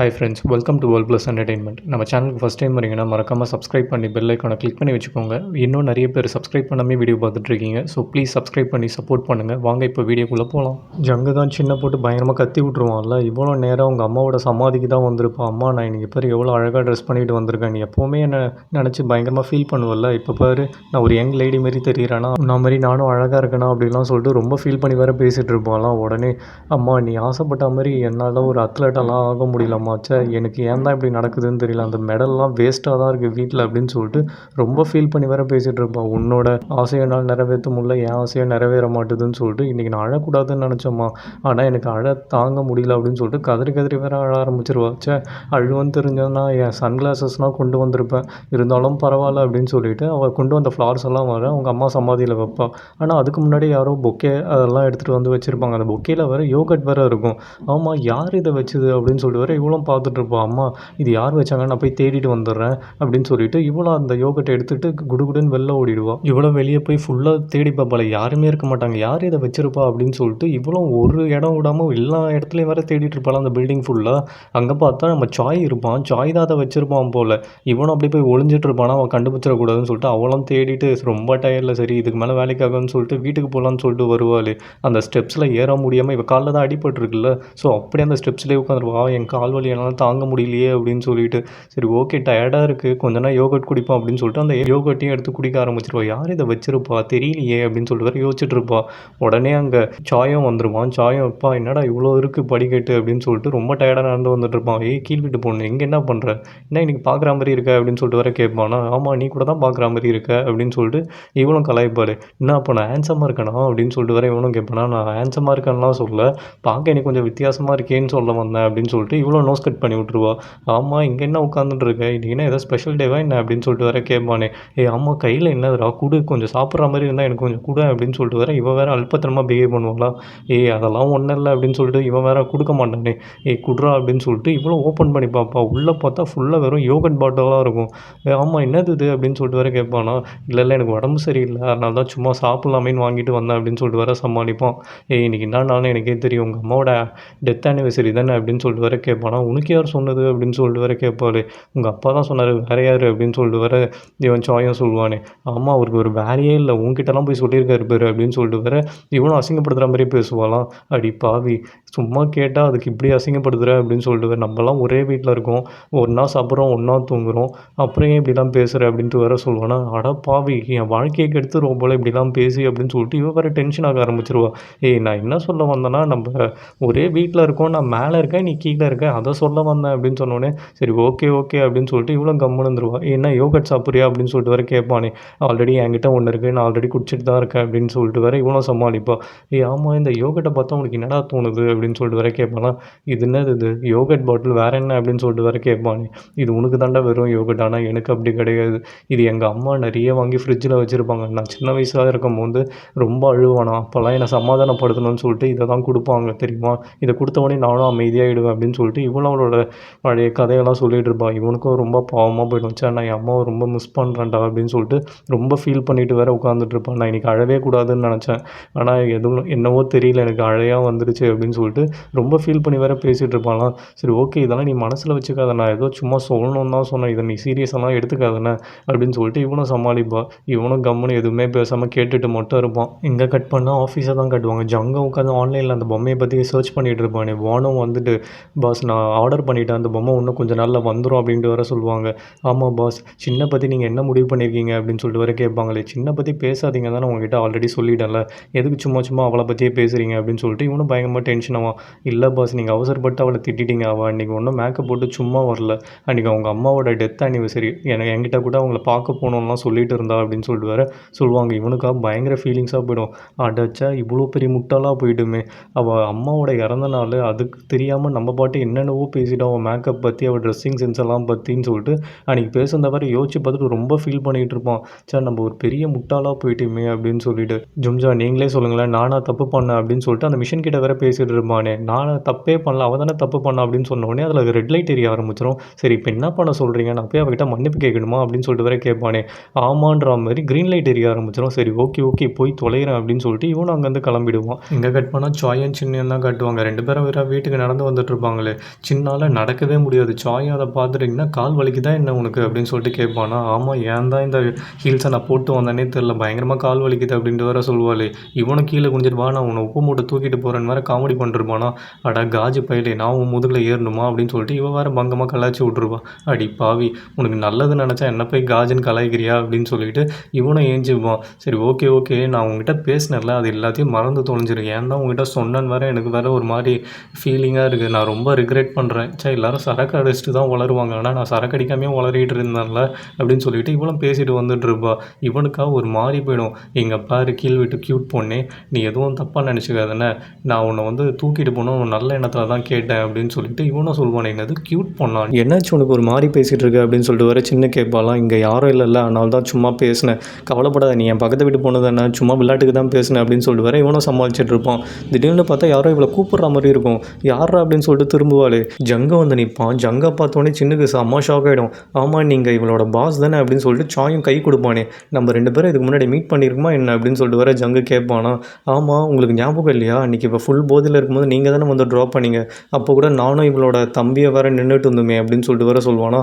Hi friends, welcome to world plus entertainment. நம்ம சேனலுக்கு first time வரீங்கன்னா மறக்காமல் சப்ஸ்கிரைப் பண்ணி பெல் ஐக்கானை கிளிக் பண்ணி வச்சுக்கோங்க. இன்னும் நிறைய பேர் சப்ஸ்கிரைப் பண்ணாமே வீடியோ பார்த்துட்ருக்கீங்க. ஸோ ப்ளீஸ் சப்ஸ்கிரைப் பண்ணி சப்போர்ட் பண்ணுங்கள். வாங்க இப்போ வீடியோக்குள்ளே போகலாம். ஜங்கு தான் சின்ன போட்டு பயங்கரமாக கத்தி விட்ருவான்ல. இவ்வளோ நேரம் அவங்க அம்மாவோட சமாதிக்கு தான் வந்திருப்பான். அம்மா, நான் இன்றைக்கி பாரு எவ்வளோ அழகாக ட்ரெஸ் பண்ணிட்டு வந்திருக்கேன். நீ எப்போவுமே என்னை நினச்சி பயங்கரமாக ஃபீல் பண்ணுவல்ல. இப்போ பாரு நான் ஒரு யங் லேடி மாரி தெரியிறேன்னா, நான் மாதிரி நானும் அழகாக இருக்கேனா அப்படின்லாம் சொல்லிட்டு ரொம்ப ஃபீல் பண்ணி வேறு பேசிகிட்டு இருப்பான்லாம். உடனே, அம்மா நீ ஆசைப்பட்ட மாதிரி என்னால் ஒரு அத்லெட்டெல்லாம் ஆக முடியலம்மா. எனக்கு ஏன் தான் இப்படி நடக்குதுன்னு தெரியல. அந்த மெடல்லாம் வேஸ்ட்டாக தான் இருக்குது வீட்டில் அப்படின்னு சொல்லிட்டு ரொம்ப ஃபீல் பண்ணி வேற பேசிகிட்டு இருப்பான். உன்னோட ஆசையை என்னால் நிறைவேற்ற முடியல, என் ஆசையை நிறைவேற மாட்டுதுன்னு சொல்லிட்டு இன்றைக்கி நான் அழக்கூடாதுன்னு நினச்சோம்மா, ஆனால் எனக்கு அழ தாங்க முடியல அப்படின்னு சொல்லிட்டு கதறி கதறி வேற அழ ஆரம்பிச்சிருவா. அழுவன்னு தெரிஞ்சதுன்னா என் சன்கிளாஸஸ்லாம் கொண்டு வந்திருப்பேன், இருந்தாலும் பரவாயில்ல அப்படின்னு சொல்லிட்டு அவள் கொண்டு வந்த ஃப்ளார்ஸ் எல்லாம் வர அவங்க அம்மா சமாதியில் வைப்பாள். ஆனால் அதுக்கு முன்னாடி யாரோ பொக்கே அதெல்லாம் எடுத்துகிட்டு வந்து வச்சுருப்பாங்க. அந்த பொக்கேயில் வேறு யோகட் வேறு இருக்கும். ஆமாம், யார் இதை வச்சுது அப்படின்னு சொல்லிட்டு வேறு இவ்வளோ பார்த்துட்டு இருப்பான். அம்மா இது யார் வச்சாங்க, நான் போய் தேடிட்டு வந்துடுறேன் அப்படின்னு சொல்லிட்டு இவ்வளோ அந்த யோகட்டை எடுத்துகிட்டு குடுகுடுன்னு வெளில ஓடிடுவா. இவ்வளோ வெளியே போய் ஃபுல்லாக தேடி பார்ப்பாள், யாருமே இருக்க மாட்டாங்க. யார் இதை வச்சிருப்பா அப்படின்னு சொல்லிட்டு இவ்வளோ ஒரு இடம் விடாமல் எல்லா இடத்துலையும் வேறு தேடிட்டு இருப்பாள் அந்த பில்டிங் ஃபுல்லாக. அங்கே பார்த்தா நம்ம சாய் இருப்பான். சாய் தான் அதை வச்சிருப்பான் போல். இவனும் அப்படியே போய் ஒளிஞ்சிட்டு இருப்பானா, அவன் கண்டுபிடிச்சிடக்கூடாதுன்னு சொல்லிட்டு அவளும் தேடிட்டு ரொம்ப டயர்டில் சரி இதுக்கு மேலே வேலைக்காகன்னு சொல்லிட்டு வீட்டுக்கு போகலான்னு சொல்லிட்டு வருவாள். அந்த ஸ்டெப்ஸில் ஏற முடியாமல் இவள் காலில் தான் அடிபட்டுருக்குல்ல. ஸோ அப்படியே அந்த ஸ்டெப்ஸ்லேயே உட்காந்துருவா. என் கால் வலி என்னால் தாங்க முடியலையே அப்படின்னு சொல்லிட்டு, சரி ஓகே டயர்டாக இருக்குது கொஞ்ச நேரம் யோகட் குடிப்போம் அப்படின்னு சொல்லிட்டு அந்த யோகட்டையும் எடுத்து குடிக்க ஆரம்பிச்சிருவா. யார் இதை வச்சிருப்பா தெரியலையே அப்படின்னு சொல்லிட்டு வேறு யோசிச்சுட்டு இருப்பா. உடனே அங்கே சாயம் வந்துடுவான். சாயம் அப்பா என்னடா இவ்வளோ இருக்குது படிக்கட்டு அப்படின்னு சொல்லிட்டு ரொம்ப டயர்டாக நடந்து வந்துட்டு இருப்பான். கீழ் வீட்டு பொண்ணு இங்கே என்ன பண்ணுற, என்ன இன்னைக்கு பார்க்குற மாதிரி இருக்க அப்படின்னு சொல்லிட்டு வேறு கேட்பானா. ஆமாம் நீ கூட தான் பார்க்குற மாதிரி இருக்க அப்படின்னு சொல்லிட்டு இவனும் கலாய்ப்பாள். என்ன அப்போ நான் ஹேண்ட்ஸமாக இருக்கேனா அப்படின்னு சொல்லிட்டு வேறு இவனும் கேட்பானா. நான் ஹேண்ட்ஸமாக இருக்கேன்லாம் சொல்ல, பார்க்க எனக்கு கொஞ்சம் வித்தியாசமாக இருக்கேன்னு சொல்ல வந்தேன் அப்படின்னு சொல்லிட்டு இவ்வளோ நோஸ் கட் பண்ணி விட்ருவா. ஆமாம் இங்கே என்ன உட்காந்துட்டு இருக்க, இன்றைக்கி என்ன ஏதோ ஸ்பெஷல் டேவா என்ன அப்படின்னு சொல்லிட்டு வேறு கேட்பானே. ஆமாம் கையில் என்னதுடா குடு, கொஞ்சம் சாப்பிட்ற மாதிரி இருந்தால் எனக்கு கொஞ்சம் குடு அப்படின்னு சொல்லிட்டு வேறு இவன் வேறு அல்பத்திரமாக பிஹேவ் பண்ணுவாங்களா. அதெல்லாம் ஒன்றும் இல்லை அப்படின்னு சொல்லிட்டு இவன் வேறு கொடுக்க மாட்டானே. குட்ரா அப்படின்னு சொல்லிட்டு இவ்வளோ ஓப்பன் பண்ணி பார்ப்பா. உள்ளே பார்த்தா ஃபுல்லாக வெறும் யோகட் பாட்டிலாக இருக்கும். ஆமாம் என்னது இது அப்படின்னு சொல்லிட்டு வேறு கேட்பானா. இல்லை எனக்கு உடம்பு சரியில்லை அதனால தான் சும்மா சாப்பிட்லாமேன்னு வாங்கிட்டு வந்தேன் அப்படின்னு சொல்லிட்டு வேறு சமாளிப்பான். இன்றைக்கி என்னன்னாலும் எனக்கே தெரியும், உங்கள் அம்மாவோட டெத் ஆனிவர்சரி தானே அப்படின்னு சொல்லிட்டு வேறு கேட்பானா. உனக்கு யார் சொன்னது அப்படின்னு சொல்லிட்டு வேறு கேட்பாள். உங்கள் அப்பா தான் சொன்னார், வேறு யார் அப்படின்னு சொல்லிட்டு வேறு இவன் சாயம் சொல்லுவானே. ஆமாம் அவருக்கு ஒரு வேலையே இல்லை, உங்ககிட்டலாம் போய் சொல்லியிருக்காரு பேர் அப்படின்னு சொல்லிட்டு வேறு இவனும் அசிங்கப்படுத்துகிற மாதிரி பேசுவாளாம். அடி பாவி, சும்மா கேட்டால் அதுக்கு இப்படி அசிங்கப்படுத்துகிற அப்படின்னு சொல்லிட்டு வேறு நம்மலாம் ஒரே வீட்டில் இருக்கோம், ஒன்றா சாப்பிட்றோம் ஒன்றா தூங்குகிறோம், அப்புறம் ஏன் இப்படிலாம் பேசுகிற அப்படின்ட்டு வேறு சொல்லுவானா. அட பாவி, என் வாழ்க்கையை கெடுத்துருவோம் போல் இப்படிலாம் பேசி அப்படின்னு சொல்லிட்டு இவன் வேறு டென்ஷன் ஆக ஆரம்பிச்சிருவா. நான் என்ன சொல்ல வந்தேன்னா, நம்ம ஒரே வீட்டில் இருக்கோம், நான் மேலே இருக்கேன் நீ கீழே இருக்க, அதை சொல்ல வந்தேன் அப்படின்னு சொன்னோடனே சரி ஓகே ஓகே அப்படின்னு சொல்லிட்டு இவ்வளோ கம்முன்னு இருந்துருவா. என்ன யோகட் சாப்பிட்றியா அப்படின்னு சொல்லிட்டு வேறு கேட்பானே. ஆல்ரெடி என்கிட்ட ஒன்று இருக்குது, நான் ஆல்ரெடி குடிச்சிட்டு தான் இருக்கேன் அப்படின்னு சொல்லிட்டு வேறு இவ்வளோ சமாளிப்பா. ஆமாம் இந்த யோகட்டை பார்த்தா உனக்கு என்னடா தோணுது அப்படின்னு சொல்லிட்டு வேறு கேட்பானா. இது என்னது இது யோகட் பாட்டில் வேறு என்ன அப்படின்னு சொல்லிட்டு வேறு கேட்பானே. இது உனக்கு தாண்டா வெறும் யோகட், ஆனால் எனக்கு அப்படி கிடையாது, இது எங்கள் அம்மா நிறைய வாங்கி ஃப்ரிட்ஜில் வச்சுருப்பாங்க, நான் சின்ன வயசாக இருக்கும்போது ரொம்ப அழுவானா, அப்போல்லாம் என்னை சமாதானப்படுத்தணும்னு சொல்லிட்டு இதை தான் கொடுப்பாங்க தெரியுமா, இதை கொடுத்தவொடனே நானும் அமைதியாகிடுவேன் அப்படின்னு சொல்லிட்டு இவளோட பழைய கதையெல்லாம் சொல்லிகிட்டு இருப்பாள். இவனுக்கும் ரொம்ப பாவமாக போய்டும். நான் என் அம்மாவை ரொம்ப மிஸ் பண்ணுறேன்டா அப்படின்னு சொல்லிட்டு ரொம்ப ஃபீல் பண்ணிவிட்டு வேறு உட்காந்துட்டு இருப்பான். நான் இன்றைக்கி அழவே கூடாதுன்னு நினச்சேன், ஆனால் எதுவும் என்னவோ தெரியல எனக்கு அழையாக வந்துருச்சு அப்படின்னு சொல்லிட்டு ரொம்ப ஃபீல் பண்ணி வேறு பேசிகிட்டு இருப்பான்லாம். சரி ஓகே இதெல்லாம் நீ மனசில் வச்சுக்காத, நான் ஏதோ சும்மா சொல்லணும்னு தான் சொன்னேன், இதை நீ சீரியஸெல்லாம் எடுத்துக்காதண்ணே அப்படின்னு சொல்லிட்டு இவனும் சமாளிப்பா. இவனும் கம்முன்னு எதுவுமே பேசாமல் கேட்டுட்டு மட்டும் இருப்பான். இங்கே கட் பண்ணால் ஆஃபீஸை தான் கட்டுவாங்க. ஜங்க உட்காந்து ஆன்லைனில் அந்த பொம்மையை பற்றி சர்ச் பண்ணிகிட்டு இருப்பானே. வானும் வந்துட்டு பாஸ் நான் ஆர்டர் பண்ணிவிட்டேன், அந்த பொம்மை இன்னும் கொஞ்சம் நாளில் வந்துடும் அப்படின்ட்டு வேறு சொல்லுவாங்க. ஆமாம் பாஸ், சின்ன பற்றி நீங்கள் என்ன முடிவு பண்ணியிருக்கீங்க அப்படின்னு சொல்லிட்டு வேறு கேட்பாங்களே. சின்ன பற்றி பேசாதீங்க தானே உங்ககிட்ட ஆல்ரெடி சொல்லிட்டேன்ல, எதுக்கு சும்மா சும்மா அவளை பற்றியே பேசுகிறீங்க அப்படின்னு சொல்லிட்டு இவனும் பயங்கரமாக டென்ஷன் ஆவான். இல்லை பாஸ் நீங்கள் அவசரப்பட்டு அவளை திட்டிட்டீங்க, அவள் அன்றைக்கி ஒன்றும் மேக்கப் போட்டு சும்மா வரல, அன்றைக்கி அவங்க அம்மாவோட டெத் ஆனிவர்சரி, என்கிட்ட கூட அவங்கள பார்க்க போகணுன்னுலாம் சொல்லிட்டு இருந்தா அப்படின்னு சொல்லிட்டு வேறு சொல்லுவாங்க. இவனுக்காக பயங்கர ஃபீலிங்ஸாக போய்டும். அடச்சா இவ்வளோ பெரிய முட்டாளாக போயிட்டுமே, அவள் அம்மாவோட இறந்த நாள் அதுக்கு தெரியாமல் நம்ம பாட்டு என்னென்னவோ பேசிட்டோம், அவன் மேக்கப் பற்றி அவள் ட்ரெஸ்ஸிங் சென்ஸ் எல்லாம் பற்றின்னு சொல்லிட்டு அன்றைக்கி பேசுனதவரை யோசிச்சு பார்த்துட்டு ரொம்ப ஃபீல் பண்ணிகிட்டு இருப்பான். நம்ம ஒரு பெரிய முட்டாளாக போயிட்டுமே அப்படின்னு சொல்லிட்டு. ஜும்ஜா நீங்களே சொல்லுங்களேன், நானாக தப்பு பண்ணேன் அப்படின்னு சொல்லிட்டு அந்த மிஷின் கிட்ட வேறு பேசிகிட்டு இருப்பான். இருப்பானே. நான் தப்பே பண்ணல. அவ தானே தப்பு பண்ணா அப்படின்னு சொன்ன உடனே அதில ரெட் லைட் எரிய ஆரம்பிச்சுரும். சரி இப்ப என்ன பண்ண சொல்றீங்க? நான் போய் அவகிட்ட மன்னிப்பு கேட்கணுமா? அப்படின்னு சொல்லிட்டு வேற கேட்பானே. ஆமான்ற மாரி கிரீன் லைட் எரிய ஆரம்பிச்சுரும். சரி ஓகே, ஓகே போய் தொலைகிறேன் அப்படின்னு சொல்லிட்டு இவனும் அங்கேருந்து கிளம்பிடுவான். இங்க கட் பண்ணா சாயும் சின்னையும் தான் காட்டுவாங்க. 2 பேரும் வேற வீட்டுக்கு நடந்து வந்துட்டு இருப்பாங்களே. சின்னால நடக்கவே முடியாது. சாயும் அத பார்த்துட்டு என்ன கால் வலிக்குதா என்ன உனக்கு? அப்படின்னு சொல்லிட்டு கேட்பானா. ஆமா ஏன் தான் இந்த ஹீல்ஸை நான் போட்டு வந்தேனே தெரியல. பயங்கரமா கால் வலிக்குது அப்படின்ட்டு வேற சொல்லுவாளே. இவனும் கீழே குனிஞ்சிட்டு வா நான் உன்னை உப்பு மூட்டை தூக்கிட்டு போறேன்னு வேற காமெடி பண்ணிருப்பானா. அட காஜி பயலே நான் உன் முதுகில் ஏறணுமா அப்படின்னு சொல்லிட்டு இவன் வேற பங்கமாக கலாய்ச்சி விட்ருவா. அடி பாவி உனக்கு நல்லது நினச்சா என்ன போய் காஜுன்னு கலாய்க்கிறியா அப்படின்னு சொல்லிட்டு இவனும் ஏஞ்சிப்பான். சரி ஓகே ஓகே நான் உங்ககிட்ட பேசினேன்ல அது எல்லாத்தையும் மறந்து தொலைஞ்சிரு. ஏன் தான் உங்ககிட்ட சொன்னேன்னு வேற எனக்கு வேற ஒரு மாதிரி ஃபீலிங்காக இருக்குது. நான் ரொம்ப ரிக்ரெட் பண்ணுறேன். சே எல்லாரும் சரக்கு அடிச்சுட்டு தான் வளருவாங்க. ஆனால் நான் சரக்கு அடிக்காமே வளரிட்டு இருந்தேன்ல அப்படின்னு சொல்லிட்டு இவளும் பேசிட்டு வந்துட்டு இருப்பா. இவனுக்கா ஒரு மாறி போயிடும். எங்க பாரு கீழ் வீட்டு க்யூட் பொண்ணே நீ எதுவும் தப்பாக நினச்சிக்காதானே. நான் உன்னை வந்து தூக்கிட்டு போகணும் நல்ல எண்ணத்தில் தான் கேட்டேன் அப்படின்னு சொல்லிட்டு இவனும் சொல்லுவானே. என்னது க்யூட் பொண்ணா என்னாச்சு உனக்கு ஒரு மாதிரி பேசிகிட்டு இருக்க அப்படின்னு சொல்லிட்டு வர சின்ன கேட்பாலாம். இங்கே யாரும் இல்லைல்ல அதனால தான் சும்மா பேசினேன். கவலைப்படாத நீ என் பக்கத்து வீட்டு பொண்ணு தானே சும்மா விளையாட்டுக்கு தான் பேசினேன் அப்படின்னு சொல்லிட்டு வர இவனும் சமாளிச்சுட்டு இருப்பான். திடீர்னு பார்த்தா யாரோ இவளை கூப்பிட்ற மாதிரி இருக்கும். யாரா அப்படின்னு சொல்லிட்டு திரும்புவாளே. ஜங்க வந்து நிற்பான். ஜங்கை பார்த்தோன்னே சின்னக்கு செம்ம ஷாக் ஆகிடும். ஆமாம் நீங்கள் இவளோட பாஸ் தானே அப்படின்னு சொல்லிட்டு சாயும் கை கொடுப்பானே. நம்ம 2 பேரும் இதுக்கு முன்னாடி மீட் பண்ணியிருக்குமா என்ன அப்படின்னு சொல்லிட்டு வர ஜங்கு கேட்பானா. ஆமாம் உங்களுக்கு ஞாபகம் இல்லையா அன்றைக்கி இப்போ ஃபுல் போதில் இருக்கும்போது நீங்கள் தானே வந்து ட்ராப் பண்ணீங்க. அப்போ கூட நானும் இவளோட தம்பியை வேற நின்றுட்டு இருந்தோமே அப்படின்னு சொல்லிட்டு வர சொல்லுவானா.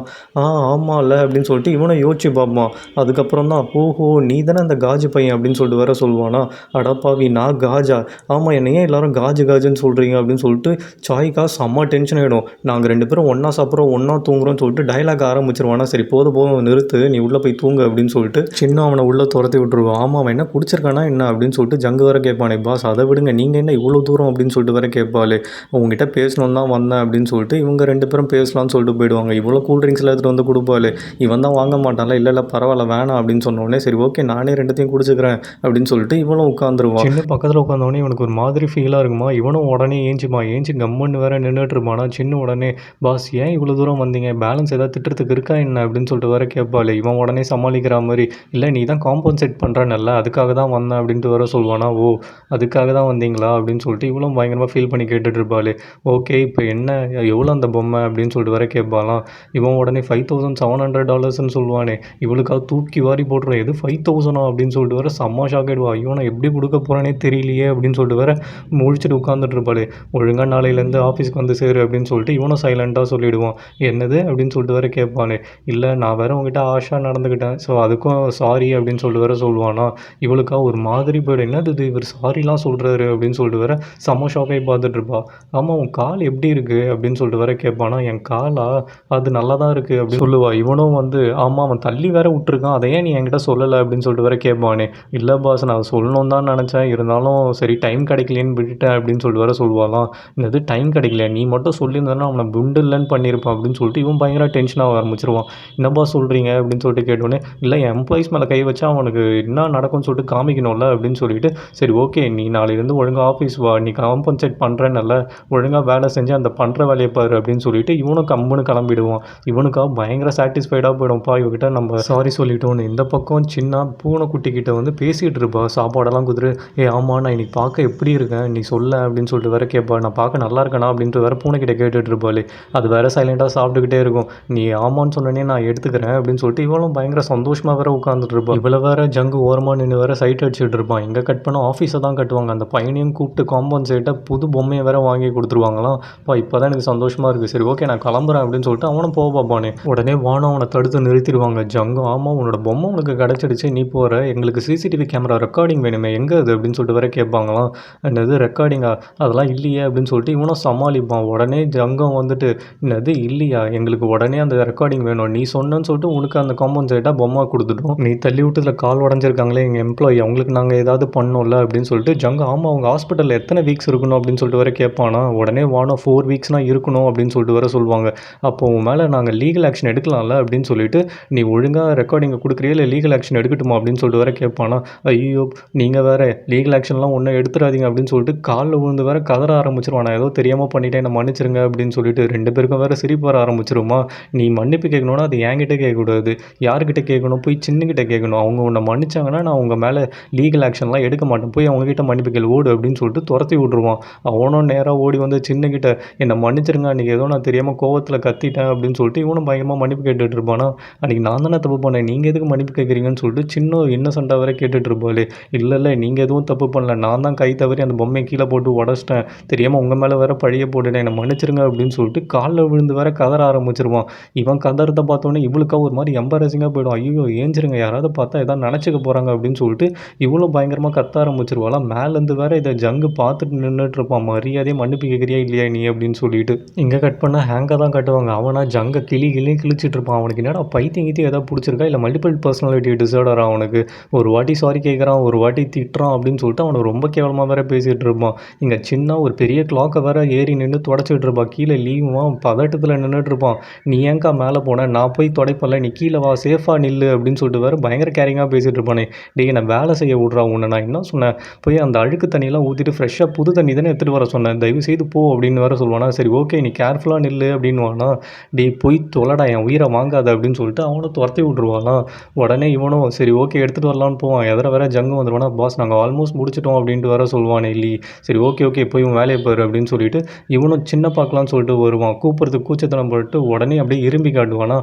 ஆமாம்ல அப்படின்னு சொல்லிட்டு இவனை யோசிச்சு பார்ப்பான். அதுக்கப்புறம் தான் ஓஹோ நீ தானே அந்த காஜு பையன் அப்படின்னு சொல்லிட்டு வர சொல்லுவானா. அடப்பாவி நான் காஜா? ஆமாம் என்னையே எல்லாரும் காஜு காஜுன்னு சொல்கிறீங்க அப்படின்னு சொல்லிட்டு சாய்க்கா செம்ம டென்ஷன் ஆகிடும். நாங்கள் 2 பேரும் ஒன்றா சாப்பிட்றோம் ஒன்றா தூங்குறோம்னு சொல்லிட்டு டைலாக் ஆரம்பிச்சிருவானா. சரி போதும் நிறுத்து நீ உள்ளே போய் தூங்கு அப்படின்னு சொல்லிட்டு சின்ன அவனை உள்ளே துரத்தி விட்டுருவான். ஆமாம் அவன் என்ன குடிச்சிருக்கானா என்ன அப்படின்னு சொல்லிட்டு ஜங்கு வர கேட்பானே. பாஸ் அதை விடுங்க நீங்கள் என்ன இவ்வளோ தூரம் அப்படின்னு சொல்லிட்டு வர கேட்பாளே. உங்ககிட்ட பேசணும் தான் வந்தேன் அப்படின்னு சொல்லிட்டு இவங்க 2 பேரும் பேசலாம்னு சொல்லிட்டு போயிடுவாங்க. இவ்வளோ கூல்ட்ரிங்க்ஸில் எடுத்துகிட்டு வந்து கொடுப்பாளே. இவன் தான் வாங்க மாட்டான்ல. இல்லை பரவாயில்ல வேணாம் அப்படின்னு சொன்னோடனே சரி ஓகே நானே 2த்தையும் குடிச்சிக்கிறேன் அப்படின்னு சொல்லிட்டு இவனும் உட்காந்துருவான். சின்ன பக்கத்தில் உட்காந்தோடனே இவனுக்கு ஒரு மாதிரி ஃபீலாக இருக்குமா. இவனும் உடனே ஏஞ்சி கம்மன்னு வேற நின்றுட்டு இருப்பானா. சின்ன உடனே பாஸ் ஏன் இவ்வளோ தூரம் வந்தீங்க பேலன்ஸ் ஏதாவது திட்டத்துக்கு இருக்கா என்ன அப்படின்னு சொல்லிட்டு வர கேட்பாளே. இவன் உடனே சமாளிக்கிற மாதிரி இல்லை நீ தான் காம்பன்சேட் பண்ணுறேன்னல்ல அதுக்காக தான் வந்தேன் அப்படின்ட்டு வர சொல்லுவானா. ஓ அதுக்காக தான் வந்தீங்களா அப்படின்னு சொல்லிட்டு இவ்வளோ பயங்கரமாக ஃபீல் பண்ணி கேட்டுட்டு இருப்பாளே. ஓகே இப்போ என்ன எவ்வளோ அந்த பொம்மை அப்படின்னு சொல்லிட்டு வர கேட்பாலாம். இவன் உடனே $5,700 சொல்லுவானே. இவளுக்காக தூக்கி வாரி போட்டுரும். எது 5,000 அப்படின்னு சொல்லிட்டு வர செம்ம ஷாக் ஆகிடுவா. ஐயோ நான் எப்படி கொடுக்க போகிறேனே தெரியலையே அப்படின்னு சொல்லிட்டு வர முழிச்சுட்டு உட்காந்துட்டு இருப்பாளே. ஒழுங்காக நாளையிலேருந்து ஆஃபீஸ்க்கு வந்து சேரு அப்படின்னு சொல்லிட்டு இவனும் சைலண்ட்டாக சொல்லிவிடுவான். என்னது அப்படின்னு சொல்லிட்டு வர கேட்பானே. இல்லை நான் வேற உங்ககிட்ட ஆஷா நடந்துக்கிட்டேன் ஸோ அதுக்கும் சாரி அப்படின்னு சொல்லிட்டு வேற சொல்லுவானா. இவளுக்கா ஒரு மாதிரி போய்டும். என்னது இது இவர் சாரிலாம் சொல்கிறாரு அப்படின்னு சொல்லிட்டு வேற செம்ம ஷாக்காகி பார்த்துட்டு இருப்பா. ஆமாம் உன் கால் எப்படி இருக்குது அப்படின்னு சொல்லிட்டு வேற கேட்பானா. என் காலா அது நல்லா தான் இருக்குது அப்படின்னு சொல்லுவா. இவனும் வந்து ஆமாம் அவன் தள்ளி வேற விட்டுருக்கான் அதை ஏன் நீ என்கிட்ட சொல்லலை அப்படின்னு சொல்லிட்டு வேற கேட்பானே. இல்லை பாஸ் நான் சொல்லணும் தான் நினச்சேன் இருந்தாலும் சரி டைம் கிடைக்கலேன்னு விட்டுட்டேன் அப்படின்னு சொல்லிட்டு வேற சொல்லுவாலாம். என்னது டைம் கிடைக்கல நீ மட்டும் சொல்லியிருந்தேன்னா அவனை குண்டு இல்லைன்னு பண்ணியிருப்பான் அப்படின்னு சொல்லிட்டு இவன் பயங்கர டென்ஷனாக ஆரம்பிச்சிருவான். என்னப்பா சொல்கிறீங்க அப்படின்னு சொல்லிட்டு கேட்டோன்னே. இல்லை என் எம்ப்ளாயிஸ் மேலே கை வச்சா அவனுக்கு என்ன நடக்கும்னு சொல்லிட்டு காமிக்கணும்ல அப்படின்னு சொல்லிட்டு சரி ஓகே நீ நாளையிலேருந்து ஒழுங்காக ஆஃபீஸ் வா நீ காம்பன்சேட் பண்ணுறேன்னல்ல ஒழுங்காக வேலை செஞ்சு அந்த பண்ணுற வேலையை பாரு அப்படின்னு சொல்லிட்டு இவனும் கம்முன்னு கிளம்பிடுவான். இவனுக்காக பயங்கர சாட்டிஸ்ஃபைடாக போயிடும்ப்பா இவகிட்ட நம்ம சாரி சொல்லிட்டோன்னு. இந்த பக்கம் சின்ன பூனைக்குட்டிக்கிட்ட வந்து பேசிகிட்டு இருப்பா சாப்பாடெல்லாம் குதிரு. ஆமாம் நான் இன்னைக்கு பார்க்க எப்படி இருக்கேன் நீ சொல்ல அப்படின்னு சொல்லிட்டு வேற கேட்பா. நான் பார்க்க நல்லா இருக்கேனா அப்படின்ட்டு வேற பூனைக்கிட்ட கேட்டுட்டு இருப்பாளே. அது வேற சைலண்டாக சாப்பிட்டுக்கிட்டே இருக்கும். நீ ஆமான்னு சொன்னோன்னே நான் எடுத்துக்கிறேன் அப்படின்னு சொல்லிட்டு இவளும் பயங்கர சந்தோஷமாக வேற உட்காந்துட்டு இருப்பான். இவ்வளோ வேற ஜங்கு ஓரமாக நின்று வேற சைட் அடிச்சுட்டு இருப்பான். எங்கே கட் பண்ண ஆஃபீஸை தான் கட்டுவாங்க. அந்த பையனையும் கூப்பிட்டு காம்பன்சேட்டாக புது பொம்மையை வேற வாங்கி கொடுத்துருவாங்களாம். இப்போ தான் எனக்கு சந்தோஷமாக இருக்குது. சரி ஓகே நான் கிளம்புறேன் அப்படின்னு சொல்லிட்டு அவனும் போக பார்ப்பானே. உடனே வானம் அவனை தடுத்து நிறுத்திடுவாங்க. ஜங்கு ஆமாம் உன்னோட பொம்மை உனக்கு கிடச்சிடுச்சு நீ போகிற எங்களுக்கு சிசிடிவி கேமரா ரெக்கார்டிங் வேணுமே எங்கே அது அப்படின்னு சொல்லிட்டு வேற கேட்பாங்களாம். என்னது ரெக்கார்டிங்கா அதெல்லாம் இல்லையே அப்படின்னு சொல்லிட்டு இவனும் சமாளிப்பான். உடனே ஜங்கம் வந்துட்டு என்னது இல்லையா எங்களுக்கு உடனே அந்த ரெக்கார்டிங் வேணும் நீ சொன்னேன்னு சொல்லிட்டு உனக்கு அந்த காம்பன்சேட்டாக பொம்மை கொடுத்துட்டோம். நீ தள்ளி விட்டதில் கால் உடஞ்சிருக்காங்களே எங்கள் எம்ப்ளாயி அவங்களுக்கு நாங்கள் ஏதாவது பண்ணோம்ல அப்படின்னு சொல்லிட்டு ஜங்கு ஆமாம் அவங்க ஹாஸ்பிட்டலில் எத்தனை வீக்ஸ் இருக்கணும் அப்படின்னு சொல்லிட்டு வர கேட்பானா. உடனே வானம் 4 வீக்ஸ்னால் இருக்கணும் அப்படின்னு சொல்லிட்டு வர சொல்லுவாங்க. அப்போ உன் மேலே நாங்கள் லீகல் ஆக்ஷன் எடுக்கலாம்ல அப்படின்னு சொல்லிட்டு நீ ஒழுங்காக ரெக்கார்டிங்கை கொடுக்குறியா இல்லை லீகல் ஆக்ஷன் எடுக்கட்டுமா அப்படின்னு சொல்லிட்டு வர கேட்பானா. ஐயோ நீங்கள் வேறு லீகல் ஆக்ஷன்லாம் ஒன்றும் எடுத்துடாதீங்க அப்படின்னு சொல்லிட்டு காலில் விழுந்து வேற கதற ஆரம்பிச்சிருவான். நான் ஏதோ தெரியாமல் பண்ணிட்டேன் என்னை மன்னிச்சிருங்க அப்படின்னு சொல்லிட்டு 2 பேருக்கும் வேறு சிரிப்பு வர ஆரம்பிச்சிருமா. நீ மன்னிப்பு கேட்கணுன்னா அது என்கிட்ட கேட்கக்கூடாது யார்கிட்ட கேட்கணும் போய் சின்னக்கிட்ட கேட்கணும். அவங்க உன்னை மன்னிச்சாங்கன்னா நான் உங்கள் மேலே லீகல் ஆக்ஷன்லாம் எடுக்க மாட்டேன் போய் அவங்ககிட்ட மன்னிப்பு கேள் ஓடு அப்படின்னு சொல்லிட்டு துரத்தி விட்ருவான். அவனும் நேராக ஓடி வந்து சின்னக்கிட்ட என்னை மன்னிச்சிருங்க, அன்றைக்கி ஏதோ நான் தெரியாமல் கோவத்தில் கத்திட்டேன் அப்படின்னு சொல்லிட்டு இவனும் பயங்கரமாக மன்னிப்பு கேட்டுட்டு இருப்பானா. அன்றைக்கி நான் தானே தப்பு பண்ணேன், நீங்கள் எதுக்கு மன்னிப்பு கேட்குறீங்கன்னு சொல்லிட்டு சின்ன இன்னசென்ட்டாக வேற கேட்டுட்டு இருப்பாளே. இல்லை நீங்கள் எதுவும் தப்பு பண்ணல, நான் தான் கை தவறி அந்த பொம்மையை கீழே போட்டு உடச்சிட்டேன், தெரியாமல் உங்கள் மேலே வேற பழிய போட்டுட்டேன், என்னை மன்னிச்சிருங்க அப்படின்னு சொல்லிட்டு காலில் விழுந்து வேற கதற ஆரம்பிச்சிருவான். இவன் கதறத பார்த்தோன்னே இவளுக்கா ஒரு மாதிரி எம்பரசிங்காக போயிடும். ஐயோ ஏஞ்சிருங்க, யாராவது பார்த்தா எதாவது நினச்சிக்க போகிறாங்க அப்படின்னு சொல்லிட்டு இவ்வளோ பயங்கரமாக கத்த ஆரம்பிச்சிருவாளா. மேலேருந்து வேற இதை ஜங்கு பார்த்துட்டு நின்றுட்டு இருப்பான். மரியாதையை மன்னிப்பு கேட்குறியா இல்லையா நீ அப்படின்னு சொல்லிட்டு. இங்கே கட் பண்ணால் ஹேங்கை தான் கட்டுவாங்க. அவனா ஜங்கை கிழிச்சிட்டு இருப்பான். அவனுக்கு என்னடா பைத்தியம் ஏதாவது பிடிச்சிருக்கா இல்லை மல்டிபிள் பர்சனாலிட்டி டிசார்டரா அவனுக்கு. ஒரு வாட்டி சாரி கேட்குறான், ஒரு வாட்டி திட்டுறான் அப்படின்னு சொல்லிட்டு அவனை ரொம்ப கேவலமாக வேற பேசிகிட்டு இருப்பான். இங்கே சின்ன ஒரு பெரிய கிளாக்கை வேற ஏறி நின்று தொடச்சிட்டு இருப்பான். கீழே லீவான் பதட்டத்தில் நின்றுட்டு இருப்பான். நீ ஏங்கா மேலே போன, நான் போய் தொடைப்பல, நீ கீழே வா, சேஃபாக நில்லு அப்படின்னு சொல்லிட்டு வேறு பயங்கர கேரிங்காக பேசிகிட்டு இருப்பானே. டேய் நான் வேலை செய்ய விட்றா உன்னை, நான் என்ன சொன்னேன், போய் அந்த அழுக்கு தண்ணியெல்லாம் ஊற்றிட்டு ஃப்ரெஷ்ஷாக புது தண்ணி தானே எடுத்துகிட்டு வர சொன்னேன், தயவு செய்து போ அப்படின்னு வேறு சொல்லுவானா. சரி ஓகே நீ கேர்ஃபுல்லாக நில்லு அப்படின்வானா. டேய் போய் தொலைடா, என் உயிரை வாங்காத அப்படின்னு சொல்லிட்டு அவனை துரத்தி விட்ருவானா. உடனே இவனும் சரி ஓகே எடுத்துகிட்டு வரலான்னு போவான். எதிர வேற ஜங்கு வந்துடுவானா. பாஸ் நாங்கள் ஆல்மோஸ்ட் முடிச்சிட்டோம் அப்படின்ட்டு வேற சொல்லுவானே இல்லி. சரி ஓகே போய் உன் வேலையை பாரு அப்படின்னு சொல்லிட்டு இவனும் சின்ன பார்க்கலான்னு சொல்லிட்டு வருவான். கூப்பிட்றதுக்கு கூச்சத்தனம் போட்டு உடனே அப்படியே இரும்பி காட்டுவானா.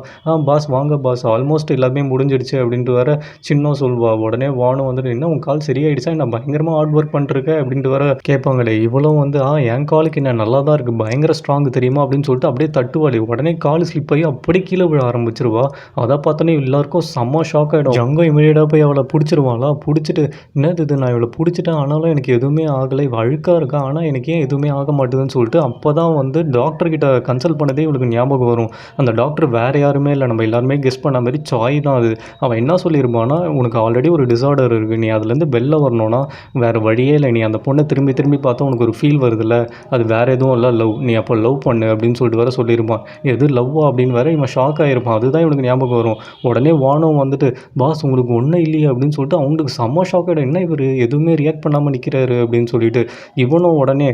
பாஸ் வாங்க பாஸ், ஆல்மோஸ்ட் எல்லாமே முடிஞ்சிடுச்சு அப்படின்ட்டு வேற சின்ன சொல்வா. உடனே வானும் வந்துட்டு என்ன உன் கால் சரியாயிடுச்சா, என்ன பயங்கரமாக ஹார்ட் ஒர்க் பண்ணிருக்க அப்படின்ட்டு வேற கேட்பாங்களே. இவ்வளோ வந்து என் காலுக்கு என்ன நல்லா தான் இருக்குது, பயங்கர ஸ்ட்ராங் தெரியுமா அப்படின்னு சொல்லிட்டு அப்படியே தட்டுவாளே. உடனே கால் ஸ்லிப் ஆகி அப்படியே கீழே விழ ஆரம்பிச்சிருவா. அதை பார்த்தோன்னே எல்லாருக்கும் செம்ம ஷாக் ஆகிடும். ஜங்கும் இமீடியட்டாக போய் அவளை பிடிச்சிருவாளா. பிடிச்சிட்டு என்னது இது, நான் இவளை பிடிச்சிட்டேன் ஆனாலும் எனக்கு எதுவுமே ஆகலை, இவள் அழுக்காக இருக்கா ஆனால் எனக்கு ஏன் எதுவுமே ஆக மாட்டேதுன்னு சொல்லிட்டு அப்போ தான் வந்து டாக்டர்கிட்ட கன்சல்ட் பண்ணதே இவளுக்கு ஞாபகம் வரும். அந்த டாக்டர் வேறு யாருமே இல்லை, நம்ம எல்லாருமே கெஸ் பண்ண மாதிரி சாய் தான் அது. அவன் என்ன சொல்லியிருப்பான்னா, உனக்கு ஆல்ரெடி ஒரு டிசார்டர் இருக்குது, நீ அதுலேருந்து வெளில வரணும்னா வேறு வழியே இல்லை, நீ அந்த பொண்ணை திரும்பி பார்த்தா உனக்கு ஒரு ஃபீல் வருதுல்ல, அது வேறு எதுவும் இல்லை லவ், நீ அப்போ லவ் பண்ணு அப்படின்னு சொல்லிட்டு வேறு சொல்லியிருப்பான். எது லவ்வா அப்படின்னு வேறு இவன் ஷாக் ஆகிருப்பான். அதுதான் இவனுக்கு ஞாபகம் வரும். உடனே வானம் வந்துட்டு பாஸ் உங்களுக்கு ஒன்றும் இல்லையே அப்படின்னு சொல்லிட்டு அவங்களுக்கு செம்ம ஷாக் ஆகிடும். என்ன இவர் எதுவுமே ரியாக்ட் பண்ணாமல் நிற்கிறாரு அப்படின்னு சொல்லிட்டு இவனும் உடனே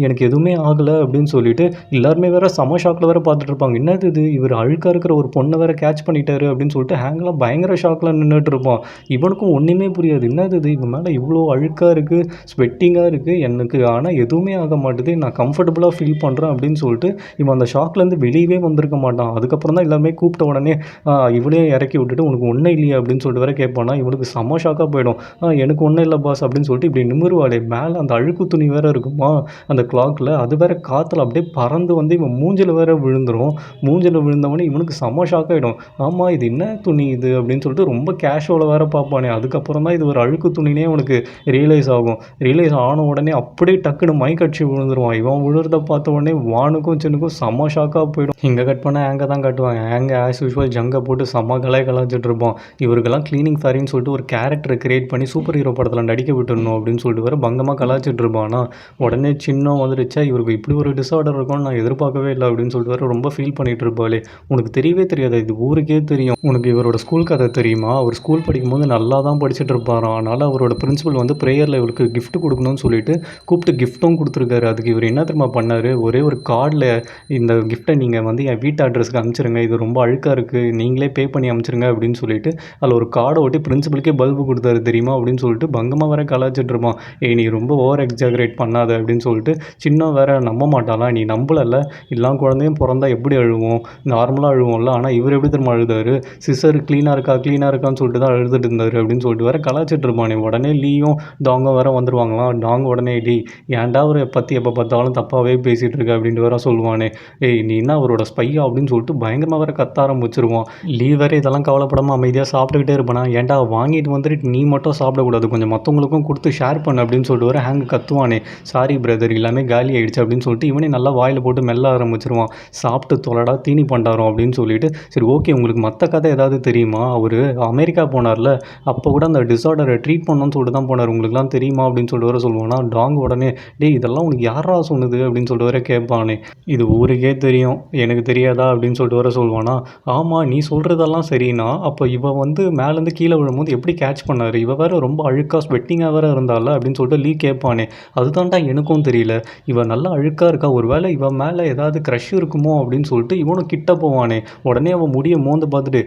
எனக்கு எதுவுமே ஆகலை அப்படின்னு சொல்லிட்டு எல்லாருமே வேறு செம்ம ஷாக்கில் வேறு பார்த்துட்டு இருப்பாங்க. என்னது இது, இவர் அழுக்காக இருக்கிற ஒரு பொண்ணை வேறு கேட்ச் பண்ணிட்டாரு அப்படின்னு சொல்லிட்டு ஹேங்கெலாம் பயங்கர ஷாக்கில் நின்றுட்டு இருப்பான். இவனுக்கும் ஒன்றுமே புரியாது. என்னது இது, இவன் மேலே இவ்வளோ அழுக்காக இருக்குது, ஸ்வெட்டிங்காக இருக்குது எனக்கு, ஆனால் எதுவுமே ஆக மாட்டுது, நான் கம்ஃபர்டபுளாக ஃபீல் பண்ணுறேன் அப்படின்னு சொல்லிட்டு இவன் அந்த ஷாக்லேருந்து வெளியவே வந்திருக்க மாட்டான். அதுக்கப்புறம் தான் எல்லாமே கூப்பிட்ட உடனே இவளே இறக்கி விட்டுட்டு உனக்கு ஒன்றும் இல்லையா அப்படின்னு சொல்லிட்டு வேற கேட்பானா. இவனுக்கு செம்ம ஷாக்காக போயிடும். எனக்கு ஒன்றும் இல்லை பாஸ் அப்படின்னு சொல்லிட்டு இப்படி நிமிருவாளே. மேலே அந்த அழுக்கு துணி வேறு இருக்குமா அந்த கிளாக்கில், அது வேற காற்றுல அப்படியே பறந்து வந்து இவன் மூஞ்சில் வேற விழுந்துடும். மூஞ்சில் விழுந்தவொடனே இவனுக்கு செம்ம ஷாக் ஆகிடும். ஆமாம் இது என்ன துணி இது அப்படின்னு சொல்லிட்டு ரொம்ப கேஷுவலாக வேற பார்ப்பானே. அதுக்கப்புறம் தான் இது ஒரு அழுக்கு துணினே அவனுக்கு ரியலைஸ் ஆகும். ரியலைஸ் ஆன உடனே அப்படியே டக்குன்னு மைக் அடிச்சு விழுந்துருவான். இவன் விழுறத பார்த்த உடனே வானுக்கும் சின்னுக்கும் செம்ம ஷாக்காக போயிடும். இங்கே கட் பண்ண ஹேங்கை தான் காட்டுவாங்க. ஹேங்க ஆஸ் யூஸ்வல் ஜங்கை போட்டு செம்ம கலாய்ச்சிட்டு இருப்போம். இவருக்கெல்லாம் க்ளீனிங் ஃபேரின்னு சொல்லிட்டு ஒரு கேரக்டரை கிரியேட் பண்ணி சூப்பர் ஹீரோ படத்தில் நடிக்க விட்டுடணும் அப்படின்னு சொல்லிட்டு வேறு பங்கமாக கலாய்ச்சிட்டு இருப்பானா. உடனே சின்ன வந்துடுச்சா இவருக்கு இப்படி ஒரு டிஸார்டர் இருக்கும்னு நான் எதிர்பார்க்கவே இல்லை அப்படின்னு சொல்லிட்டு வேறு ரொம்ப ஃபீல் பண்ணிட்டு இருப்பாளே. உனக்கு தெரியவே தெரியாது, இது ஊருக்கே தெரியும். உனக்கு இவரோட ஸ்கூல் கதை தெரியுமா, அவர் ஸ்கூல் படிக்கும்போது நல்லா தான் படிச்சுட்டு இருப்பாராம். அதனால் அவரோட பிரின்சிபல் வந்து ப்ரேயரில் இவருக்கு கிஃப்ட் கொடுக்கணும்னு சொல்லிட்டு கூப்பிட்டு கிஃப்ட்டும் கொடுத்துருக்காரு. அதுக்கு இவர் என்ன தெரியுமா பண்ணார், ஒரே ஒரு கார்டில் இந்த கிஃப்ட்டை நீங்கள் வந்து என் வீட்டு அட்ரஸ்க்கு அனுப்பிச்சிருங்க, இது ரொம்ப அழுக்காக இருக்குது, நீங்களே பே பண்ணி அனுப்பிச்சிருங்க அப்படின்னு சொல்லிட்டு அதில் ஒரு கார்டை ஒட்டி பிரின்சிபலுக்கே பல்பு கொடுத்தாரு தெரியுமா அப்படின்னு சொல்லிட்டு பங்கமாக வேற கலாய்ச்சிட்டு இருப்பான். நீ ரொம்ப ஓவர் எக்ஸாகரேட் பண்ணாத அப்படின்னு சொல்லிட்டு சின்ன வேற நம்ப மாட்டாலாம். நீ நம்பலல்ல, எல்லா குழந்தையும் பிறந்தா எப்படி அழுவோம், நார்மலாக அழுவோம்ல, ஆனால் இவர் எப்படி தெரியுமா அழுதாரு, சிஸ்டர் க்ளீனாக இருக்கான்னு சொல்லிட்டு தான் அழுதுட்டு இருந்தார் அப்படின்னு சொல்லிட்டு வேற கலாய்ச்சிட்டு இருப்பானே. உடனே லீயும் டாங்கும் வேற வந்துருவாங்களாம். டாங் உடனே ஏன்டா அவரை பற்றி எப்போ பார்த்தாலும் தப்பாகவே பேசிகிட்டு இருக்க அப்படின்ட்டு வேற சொல்லுவானே. நீ என்ன அவரோட ஸ்பையா அப்படின்னு சொல்லிட்டு பயங்கரமாக வேற கத்த ஆரம்பிச்சிருவான். வேற இதெல்லாம் கவலைப்படாமல் அமைதியாக சாப்பிட்டுக்கிட்டே இருப்பானா. ஏன்டா வாங்கிட்டு வந்துட்டு நீ மட்டும் சாப்பிடக்கூடாது, கொஞ்சம் மற்றவங்களுக்கும் கொடுத்து ஷேர் பண்ணு அப்படின்னு சொல்லிட்டு வர ஹேங்கு கத்துவானே. சாரி பிரதர் எல்லாமே காலி ஆகிடுச்சு அப்படின்னு சொல்லிட்டு இவனே நல்லா வாயில் போட்டு மெல்ல ஆரம்பிச்சிருவான். சாப்பிட்டு தொலைடா தீனி பண்டாரோம் அப்படின்னு சொல்லிட்டு. சரி ஓகே உங்களுக்கு மற்ற கதை ஏதாவது தெரியுமா, அவர் அமெரிக்கா போனார்ல அப்போ கூட அந்த டிஸார்டரை ட்ரீட் பண்ணணும்னு சொல்லிட்டு தான் போனார், உங்களுக்குலாம் தெரியுமா அப்படின்னு சொல்லிட்டு வர சொல்லுவானா. டாங் உடனே இதெல்லாம் உனக்கு யாரா சொன்னது அப்படின்னு சொல்லிட்டு வர கேட்பானே. இது ஊருக்கே தெரியும் எனக்கு தெரியாதா அப்படின்னு சொல்லிட்டு வர சொல்லுவானா. ஆமாம் நீ சொல்கிறதெல்லாம் சரிண்ணா, அப்போ இவன் வந்து மேலேருந்து கீழே விழும்போது எப்படி கேட்ச் பண்ணார், இவ வேறு ரொம்ப அழுக்காக ஸ்வெட்டிங்காக வேறு இருந்தால அப்படின்னு சொல்லிட்டு கேட்பானே. அதுதான்டா எனக்கும் தெரியல, இவன் நல்லா அழுக்காக இருக்கா, ஒரு வேளை இவன் மேலே ஏதாவது க்ரஷ் இருக்குமோ அப்படின்னு சொல்லிட்டு இவனும் கிட்ட போவானே. உடனே அவன் முடியை மோந்து பார்த்துட்டு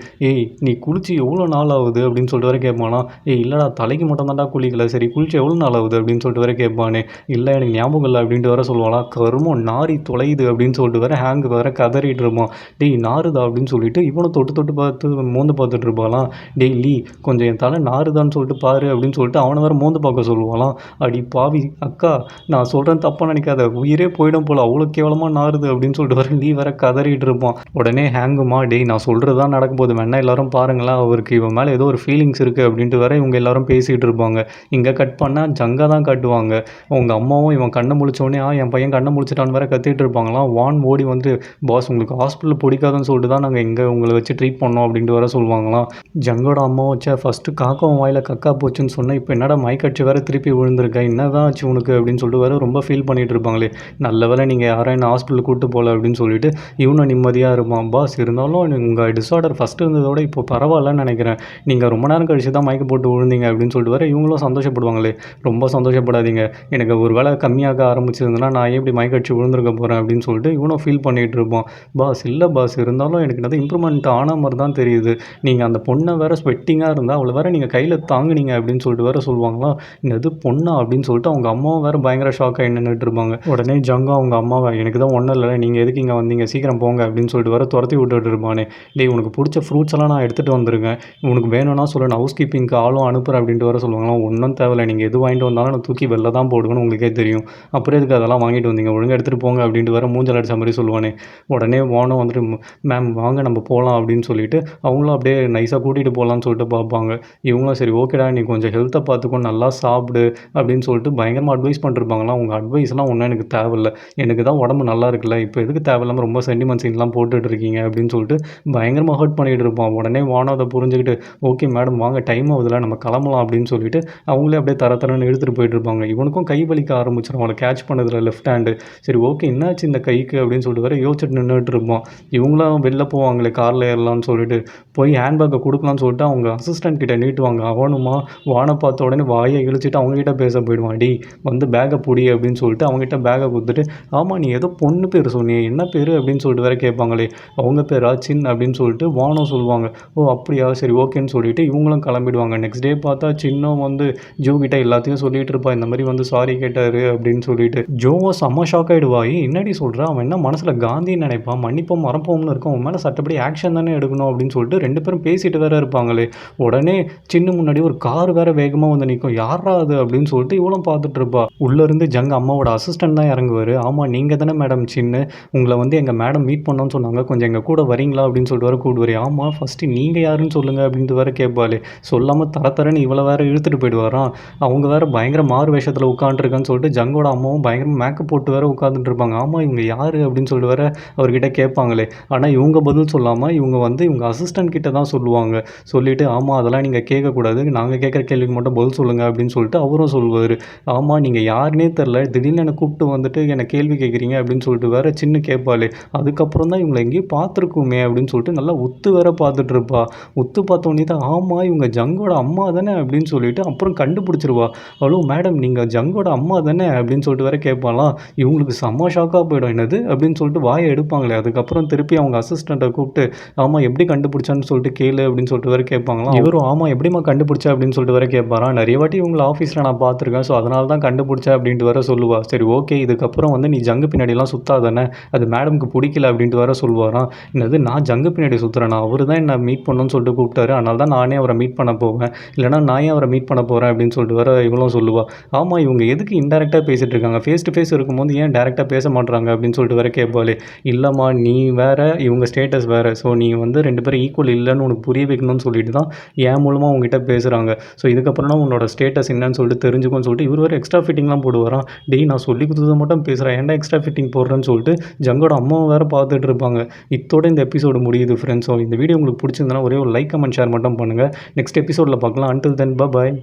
நீ குளிச்சு எவ்வளோ நாள் ஆகுது அப்படின்னு சொல்லிட்டு வர கேட்பானா. இல்லைடா தலைக்கு மட்டும் தான்டா குளிக்கல, சரி குளிச்சு எவ்வளோ நாள் ஆகுது அப்படின்னு சொல்லிட்டு வர கேட்பானே. இல்லை எனக்கு ஞாபகம் இல்லை அப்படின்ட்டு வேற சொல்லுவாளாம். கருமம் நாரி தொலையுது அப்படின்னு சொல்லிட்டு வேற ஹேங்க் வேற கதறிட்டு இருப்பான். டேய் நாறுதா அப்படின்னு சொல்லிட்டு இவனும் தொட்டு தொட்டு பார்த்து மோந்து பார்த்துட்டு இருப்பாளாம். டேய் லீ கொஞ்சம் என் தலை நாறுதான்னு சொல்லிட்டு பாரு அப்படின்னு சொல்லிட்டு அவனை வேற மோந்து பார்க்க சொல்லுவாளாம். அடி பாவி அக்கா நான் சொல்கிறேன் தப்பாக நினைக்காத, உயிரே போயிடும் போல அவ்வளோ கேவலமாக நாறுது அப்படின்னு சொல்லிட்டு வர லீ வேற கதறிட்டு இருப்பான். உடனே ஹேங்குமா டேய் நான் சொல்கிறது தான் நடக்க போகுது வேணா எல்லாரும் பாருங்களேன், அவருக்கு இவன் மேலே ஏதோ ஒரு ஃபீலிங்ஸ் இருக்குது அப்படின்ட்டு வேற இவங்க எல்லாரும் பேசிகிட்டு இருப்பாங்க. இங்கே கட் பண்ணால் ஜங்கா தான் காட்டுவாங்க. அவங்க அம்மாவும் இவன் கண்ணை முழிச்சோடனே என் பையன் கண்ணை முழிச்சிட்டான்னு வேற கத்திட்டு இருப்பாங்களாம். வான் ஓடி வந்து பாஸ் உங்களுக்கு ஹாஸ்பிட்டலில் பிடிக்காதுன்னு சொல்லிட்டு தான் நாங்கள் இங்கே உங்களை வச்சு ட்ரீட் பண்ணோம் அப்படின்ட்டு வேற சொல்லுவாங்களாம். ஜங்கோட அம்மாவும் வச்சா ஃபஸ்ட்டு காக்காவும் வாயில் கக்கா போச்சுன்னு சொன்னால் இப்போ என்னடா மைக்கடிச்சு வேற திருப்பி விழுந்திருக்கேன் என்ன தான் ஆச்சு உனக்கு அப்படின்னு சொல்லிட்டு வேற ரொம்ப ஃபீல் பண்ணிட்டு இருப்பாங்களே. நல்ல வேலை நீங்கள் யாரும் என்ன ஹாஸ்பிட்டலுக்கு கூப்பிட்டு போகல அப்படின்னு சொல்லிட்டு இவனும் நிம்மதியாக இருப்பான். பாஸ் இருந்தாலும் உங்கள் டிஸார்டர் ஃபஸ்ட்டு இருந்ததோட இப்போ பரவாயில்லன்னு நினைக்கிறேன், நீங்கள் ரொம்ப நேரம் கழிச்சு தான் மயக்க போட்டு விழுந்தீங்க அப்படின்னு சொல்லிட்டு வேற இவங்களும் சந்தோஷப்படுவாங்களே. ரொம்ப சந்தோஷப்படாதீங்க, எனக்கு ஒரு வேலை கம்மியாக ஆரம்பிச்சிருந்தேன்னா நான் எப்படி மயக்கடிச்சு விழுந்திருக்க போகிறேன் அப்படின்னு சொல்லிட்டு இவனும் ஃபீல் பண்ணிகிட்டு இருப்பான். பாஸ் இல்லை பாஸ் இருந்தாலும் எனக்கு என்னது இம்ப்ரூவ்மெண்ட் ஆன மாதிரி தான் தெரியுது, நீங்கள் அந்த பொண்ணை வேறு ஸ்வெட்டிங்காக இருந்தால் அவளை வேறு நீங்கள் கையில் தாங்குனீங்க அப்படின்னு சொல்லிட்டு வேறு சொல்லுவாங்களா. என்னது பொண்ணா அப்படின்னு சொல்லிட்டு அவங்க அம்மாவும் வேறு பயங்கர ஷாக்காக நின்றுட்டு இருப்பாங்க. உடனே ஜங்கா அவங்க அம்மாவை எனக்கு தான் ஒன்றும் இல்லை நீங்கள் எதுக்கு இங்கே வந்தீங்க சீக்கிரம் போங்க அப்படின்னு சொல்லிட்டு வேறு துரத்தி விட்டுட்டு இருப்பானே. டேய் உனக்கு பிடிச்ச ஃப்ரூட்ஸ் எல்லாம் நான் எடுத்துகிட்டு வந்திருக்கேன், உனக்கு வேணும்னா சொல்ல நான் ஹவுஸ் கீப்பிங்க்கு ஆளும் அனுப்புகிறேன் அப்படின்ட்டு வேறு சொல்லுவாங்களா. ஒன்றும் தேவையில்லை, நீங்கள் எது வாங்கிட்டு வந்தாலும் நான் தூக்கி வெளில தான் போடுவேன்னு உங்களுக்கே தெரியும், அப்புறம் எதுக்கு அதெல்லாம் வாங்கிட்டு வந்தீங்க, ஒழுங்காக எடுத்துகிட்டு போங்க அப்படின்ட்டு வேறு மூஞ்சல் அடிச்ச மாதிரி சொல்லுவானே. உடனே வானும் வந்துட்டு மேம் வாங்க நம்ம போகலாம் அப்படின்னு சொல்லிட்டு அவங்களும் அப்படியே நைஸாக கூட்டிகிட்டு போகலான்னு சொல்லிட்டு பார்ப்பாங்க. இவங்களும் சரி ஓகேடா நீ கொஞ்சம் ஹெல்த்தை பார்த்துக்கோ நல்லா சாப்பிடு அப்படின்னு சொல்லிட்டு பயங்கரமாக அட்வைஸ் பண்ணிருப்பாங்களாம். உங்கள் அட்வைஸ்லாம் ஒன்றும் எனக்கு தேவையில்லை, எனக்கு தான் உடம்பு நல்லா இருக்குல்ல, இப்போ எதுக்கு தேவையில்லாமல் ரொம்ப சென்டிமெண்ட் சீன்லாம் போட்டுட்டு இருக்கீங்க அப்படின்னு சொல்லிட்டு பயங்கரமாக ஹர்ட் பண்ணிகிட்டு இருப்பான். உடனே வானம் அதை புரிஞ்சுக்கிட்டு ஓகே மேடம் வாங்க டைம் ஆகுதுல நம்ம கிளம்பலாம் அப்படின்னு சொல்லிட்டு அவங்களே அப்படியே தரன்னு எடுத்துகிட்டு போயிட்டு இருப்பாங்க. இவனுக்கும் கை வலிக்க ஆரம்பிச்சிடும் அவனை கேட்ச் பண்ணதில் லெஃப்ட் ஹேண்டு. சரி ஓகே என்னாச்சு இந்த கைக்கு அப்படின்னு சொல்லிட்டு வேறு யோசிச்சுட்டு நின்றுட்டு இருப்பான். இவங்களும் வெளில போவாங்களே காரில் ஏறலாம்னு சொல்லிட்டு போய் ஹேண்ட்பேக்கை கொடுக்கலான்னு சொல்லிட்டு அவங்க அசிஸ்டன்ட் கிட்ட நீட்டுவாங்க. அவனுமா வானை பார்த்த உடனே வாயை இழுச்சிட்டு அவங்ககிட்ட பேச போயிடுவான். டி வந்து பேக்கை பிடி அப்படின்னு சொல்லிட்டு அவங்ககிட்ட பேக்கை கொடுத்துட்டு ஆமாம் நீ ஏதோ பொண்ணு பேர் சொன்னியே என்ன பேர் அப்படின்னு சொல்லிட்டு வேற கேட்பாங்களே. அவங்க பேரா சின் அப்படின்னு சொல்லிட்டு வானம் சொல்லுவாங்க. ஓ அப்படியா சரி ஓகேன்னு சொல்லிட்டு இவங்களும் கிளம்பிடுவாங்க. நெக்ஸ்ட் டே பார்த்தா சின்னும் வந்து ஜோ கிட்ட எல்லாத்தையும் சொல்லிட்டு இருப்பா இந்த மாதிரி வந்து சாரி கேட்டாரு அப்படின்னு சொல்லிட்டு. ஜோவும் செம்ம ஷாக் ஆகிடுவாய். என்னடி சொல்கிறா அவன் என்ன மனசில் காந்தின்னு நினைப்பான், மன்னிப்போம் மறப்போம்னு இருக்கும், அவன் மேலே சட்டப்படி ஆக்ஷன் தானே எடுக்கணும் அப்படின்னு சொல்லிட்டு ரெண்டு பேரும் பேசிட்டு வேற இருப்பாங்களே. உடனே சின்ன முன்னாடி ஒரு கார் வேற வேகமாக வந்து நிற்கும். யாரா அது அப்படின்னு சொல்லிட்டு இவளும் பார்த்துட்டு இருப்பா. உள்ளேருந்து ஜங் அம்மாவோட அசிஸ்டன்ட் தான் இறங்குவார். ஆமாம் நீங்கள் தானே மேடம் சின்ன, உங்களை வந்து எங்கள் மேடம் மீட் பண்ணோன்னு சொன்னாங்க, கொஞ்சம் எங்கள் கூட வரீங்களா அப்படின்னு சொல்லிட்டு வர கூடுவார். ஆமாம் ஃபஸ்ட்டு நீங்கள் யாருன்னு சொல்லுங்கள் அப்படின்ட்டு வேற கேட்பாளே. சொல்லாமல் தரன்னு இவளை வேற இழுத்துட்டு போயிடுவாராம். அவங்க வேற பயங்கர மாறு வேஷத்தில் உட்காந்துருக்கான்னு சொல்லிட்டு ஜங்கோட அம்மாவும் பயங்கர மேக்கப் போட்டு வேற உட்காந்துட்டு இருப்பாங்க. ஆமாம் இவங்க யார் அப்படின்னு சொல்லிட்டு வேற அவர்கிட்ட கேட்பாங்களே. ஆனால் இவங்க பதில் சொல்லாமல் இவங்க வந்து இவங்க அசிஸ்டன்ட் கிட்ட தான் சொல்லுவாங்க. சொல்லிவிட்டு ஆமாம் அதெல்லாம் நீங்கள் கேட்கக்கூடாது, நாங்கள் கேட்குற கேள்விக்கு மட்டும் பதில் சொல்லுங்கள் அப்படின்னு சொல்லிட்டு அவரும் சொல்லுவார். ஆமாம் நீங்கள் யாருன்னே தெரில, திடீர்னு என்னை கூப்பிட்டு வந்துட்டு என்னை கேள்வி கேட்குறீங்க அப்படின்னு சொல்லிட்டு வேற சின்ன கேட்பாளே. அதுக்கப்புறம் தான் இவங்களை எங்கேயும் பார்த்துருக்குமே அப்படின்னு சொல்லிட்டு நல்லா உத்து வேற பார்த்துட்டு இருப்பா. உத்து பார்த்தோன்னே தான் ஆமாம் இவங்க ஜங்கோட அம்மா தானே அப்படின்னு சொல்லிட்டு அப்புறம் கண்டுபிடிச்சிருவா. ஹலோ மேடம் நீங்கள் ஜங்கோட அம்மா தானே அப்படின்னு சொல்லிட்டு வேற கேட்பாலாம். இவங்களுக்கு செம்ம ஷாக்காக போயிடும். என்னது அப்படின்னு சொல்லிட்டு வாயை எடுப்பாங்களே. அதுக்கப்புறம் திருப்பி அவங்க அசிஸ்டண்ட்டை கூப்பிட்டு ஆமாம் எப்படி கண்டுபிடிச்சான்னு சொல்லிட்டு கேளு அப்படின்னு சொல்லிட்டு வேற கேட்பாங்களாம். இவரும் ஆமாம் எப்படிமா கண்டுபிடிச்சா அப்படின்னு சொல்லிட்டு வேற கேட்பாராம். நிறைய வாட்டி உங்களை ஆஃபீஸில் நான் பார்த்துருக்கேன், ஸோ அதனால தான் கண்டுபிடிச்சேன் அப்படின்ட்டு வேற சொல்லுவா. சரி ஓகே இதுக்கப்புறம் வந்து நீ ஜங்கு பின்னாடிலாம் சுத்தாதானே, அது மேடம்க்கு பிடிக்கல அப்படின்ட்டு வேற சொல்லுவாராம். என்னது நான் ஜங்கு பின்னாடி சுற்றுறேன், அவர் தான் என்னை மீட் பண்ணணும்னு சொல்லிட்டு கூப்பிட்டாரு, அதனால தான் நானே அவரை மீட் பண்ண போவேன், இல்லைனா நான் ஏன் அவரை மீட் பண்ண போகிறேன் அப்படின்னு சொல்லிட்டு வேற இவங்களும் சொல்லுவா. ஆமாம் இவங்க எதுக்கு இன்டெரக்டாக பேசிகிட்டு இருக்காங்க, ஃபேஸ் டு ஃபேஸ் இருக்கும்போது ஏன் டேரெக்டாக பேச மாட்றாங்க அப்படின்னு சொல்லிட்டு வேற கேட்பாளே. இல்லைம்மா நீ வேற இவங்க ஸ்டேட்டஸ் வேறு, ஸோ நீ வந்து ரெண்டு பேரும் ஈக்குவல் இல்லைன்னு உனக்கு புரிய வைக்கணும்னு சொல்லிட்டு தான் என் மூலமாக உங்ககிட்ட பேசுகிறாங்க, ஸோ இதுக்கப்புறம் தான் உன்னோட ஸ்டேட்டஸ் என்னன்னு சொல்லிட்டு தெரிஞ்சுக்கும்னு சொல்லிட்டு இவர் வேறு எக்ஸ்ட்ரா ஃபிட்டிங்லாம் போடுவாராம். டேய் நான் சொல்லி கொடுத்ததை மட்டும் பேசுகிறேன், ஏன்டா எக்ஸ்ட்ரா ஃபிட்டிங் போடுறேன்னு சொல்லிட்டு ஜங்கோட அம்மாவும் வேறு பார்த்துட்டு இருப்பாங்க. இத்தோட இந்த எபிசோடு முடியுது ஃப்ரெண்ட்ஸ். ஸோ இந்த வீடியோ உங்களுக்கு பிடிச்சிருந்தனா ஒரே ஒரு லைக் கமெண்ட் ஷேர் மட்டும் பண்ணுங்கள். நெக்ஸ்ட் எபிசோடில் பார்க்கலாம். அன்டில் தென் பாய்.